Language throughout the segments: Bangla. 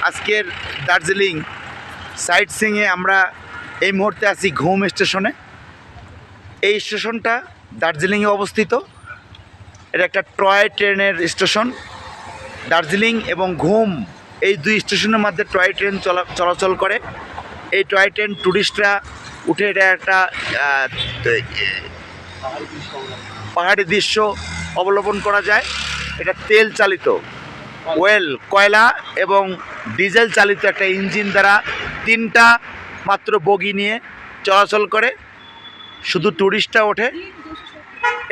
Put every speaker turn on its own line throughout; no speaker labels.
আজকের দার্জিলিং সাইট সিইংয়ে আমরা এই মুহূর্তে আছি ঘুম স্টেশনে। এই স্টেশনটা দার্জিলিংয়ে অবস্থিত। এটা একটা টয় ট্রেনের স্টেশন। দার্জিলিং এবং ঘুম এই দুই স্টেশনের মধ্যে টয় ট্রেন চলাচল করে। এই টয় ট্রেন ট্যুরিস্টরা উঠে এটা একটা পাহাড়ি দৃশ্য অবলোকন করা যায়। এটা তেল চালিত কয়লা এবং ডিজেল চালিত একটা ইঞ্জিন দ্বারা 3টা মাত্র বগি নিয়ে চলাচল করে, শুধু ট্যুরিস্টরা ওঠে।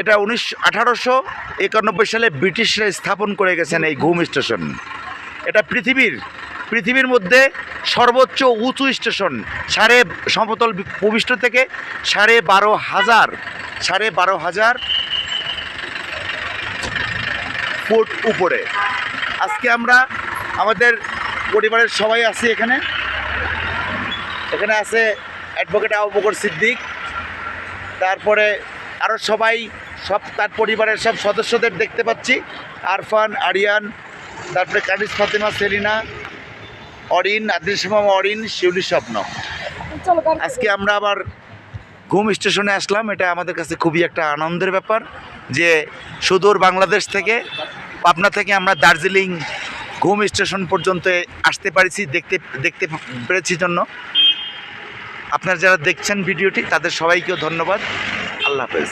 এটা 1891 সালে ব্রিটিশরা স্থাপন করে গেছেন এই ঘুম স্টেশন। এটা পৃথিবীর মধ্যে সর্বোচ্চ উঁচু স্টেশন। সমতল ভূপৃষ্ঠ থেকে 12,500 ফুট উপরে। আজকে আমরা আমাদের পরিবারের সবাই আছি এখানে আছে অ্যাডভোকেট আবু বকর সিদ্দিক, তারপরে আরও তার পরিবারের সব সদস্যদের দেখতে পাচ্ছি, আরফান, আরিয়ান, তারপরে কানিস, ফাতেমা, সেলিনা, অরিন, আদিলশামা, অরিন, শিউলি, স্বপ্ন। আজকে আমরা আবার ঘুম স্টেশনে আসলাম। এটা আমাদের কাছে খুবই একটা আনন্দের ব্যাপার যে সুদূর বাংলাদেশ থেকে, পাবনা থেকে আমরা দার্জিলিং ঘুম স্টেশন পর্যন্ত আসতে পারছি, দেখতে পেরেছি জন্য। আপনারা যারা দেখছেন ভিডিওটি তাদের সবাইকেও ধন্যবাদ। আল্লাহ হাফেজ।